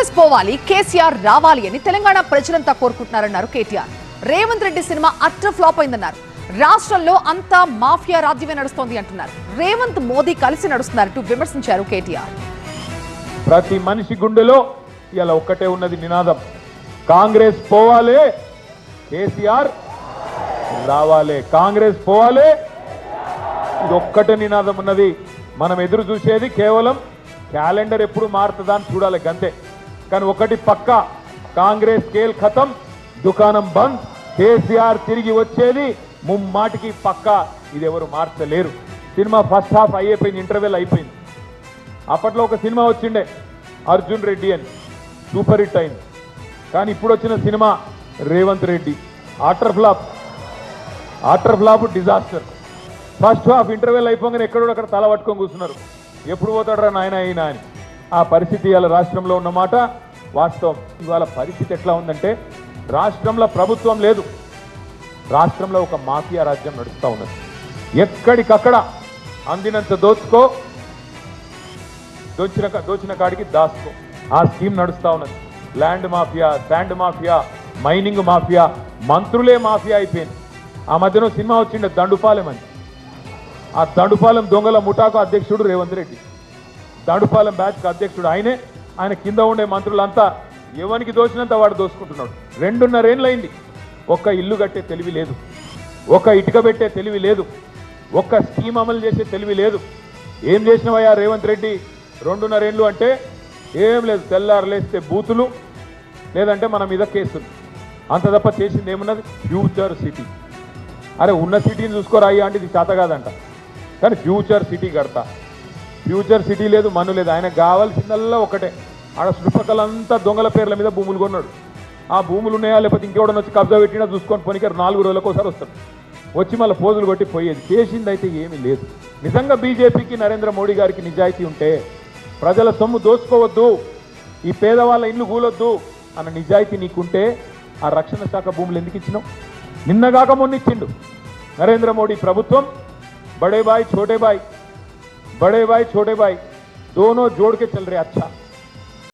కాంగ్రెస్ పోవాలి, కేసీఆర్ రావాలి అని తెలంగాణ ప్రజలంతా కోరుకుంటున్నారన్నారు KTR. Revanth Reddy cinema utter flop అయిందన్నారు. రాష్ట్రంలో అంతా మాఫియా రాజ్యమే నడుస్తోంది అంటున్నారు. రేవంత్ మోదీ కలిసి నడుస్తున్నారంటూ విమర్శించారు కేటీఆర్. ప్రతి మనిషి గుండెలో ఇలా ఒక్కటే ఉన్నది నినాదం, కాంగ్రెస్ పోవాలి, కేసీఆర్ రావాలి. కాంగ్రెస్ పోవాలి, ఇది ఒక్కటే నినాదం ఉన్నది. మనం ఎదురు చూసేది కేవలం క్యాలెండర్ ఎప్పుడు మారుతుందా అని చూడాలి గంతే. కానీ ఒకటి పక్క, కాంగ్రెస్ కేల్ ఖతం, దుకాణం బంద్, కేసీఆర్ తిరిగి వచ్చేది ముమ్మాటికి పక్క. ఇది ఎవరు మార్చలేరు. సినిమా ఫస్ట్ హాఫ్ అయిపోయింది, ఇంటర్వెల్ అయిపోయింది. అప్పట్లో ఒక సినిమా వచ్చిండే అర్జున్ రెడ్డి అని, సూపర్ హిట్ అయింది. కానీ ఇప్పుడు వచ్చిన cinema Revanth Reddy utter flop disaster. First half interval అయిపోగానే ఎక్కడో అక్కడ తల పట్టుకొని కూర్చున్నారు, ఎప్పుడు పోతాడరా నాయన అయినా అని. ఆ పరిస్థితి ఇవాళ రాష్ట్రంలో ఉన్నమాట వాస్తవం. ఇవాళ పరిస్థితి ఎట్లా ఉందంటే, రాష్ట్రంలో ప్రభుత్వం లేదు, రాష్ట్రంలో ఒక మాఫియా రాజ్యం నడుస్తూ ఉన్నది. ఎక్కడికక్కడ అందినంత దోచుకో, దోచిన కాడికి దాచుకో, ఆ స్కీమ్ నడుస్తూ ఉన్నది. Land mafia, sand mafia, mining mafia, మంత్రులే మాఫియా అయిపోయింది. ఆ మధ్యన సినిమా వచ్చిండే దండుపాలెం అని. ఆ దండుపాలెం దొంగల ముఠాకు అధ్యక్షుడు రేవంత్ రెడ్డి, దండుపాలెం బ్యాచ్కి అధ్యక్షుడు ఆయనే. ఆయన కింద ఉండే మంత్రులంతా ఎవరికి దోచినంత వాడు దోచుకుంటున్నాడు. 2.5 ఏళ్ళైంది. ఒక్క ఇల్లు కట్టే తెలివి లేదు, ఒక్క ఇటుక పెట్టే తెలివి లేదు, ఒక్క స్కీమ్ అమలు చేసే తెలివి లేదు. ఏం చేసినవయ్యా రేవంత్ రెడ్డి 2.5 ఏళ్ళు అంటే? ఏం లేదు, తెల్లారు లేస్తే బూతులు, లేదంటే మన మీద కేసులు, అంత తప్ప చేసింది ఏమున్నది? Future city. అరే ఉన్న సిటీని చూసుకోరా అయ్యా అంటే ఇది చేత కాదంట. కానీ ఫ్యూచర్ సిటీ కడతా, ఫ్యూచర్ సిటీ లేదు, మన్ను లేదు. ఆయన కావాల్సిందల్లా ఒకటే, ఆడ చుట్టుపక్కలంతా దొంగల పేర్ల మీద భూములు కొన్నాడు. ఆ భూములు ఉన్నాయా లేకపోతే ఇంకెవడని వచ్చి కబ్జా పెట్టినా చూసుకొని పోనీకారు 4 రోజులకు ఒకసారి వస్తాడు, వచ్చి మళ్ళీ పోజులు కొట్టి పోయేది. చేసింది అయితే ఏమీ లేదు. నిజంగా బీజేపీకి, నరేంద్ర మోడీ గారికి నిజాయితీ ఉంటే, ప్రజల సొమ్ము దోచుకోవద్దు, ఈ పేదవాళ్ళ ఇల్లు కూలొద్దు అన్న నిజాయితీ నీకుంటే, ఆ రక్షణ శాఖ భూములు ఎందుకు ఇచ్చినావు? నిన్నగాక మొన్న ఇచ్చిండు నరేంద్ర మోడీ ప్రభుత్వం. बड़े भाई छोटे भाई, बड़े भाई छोटे भाई दोनों जोड़ के चल रहे अच्छा।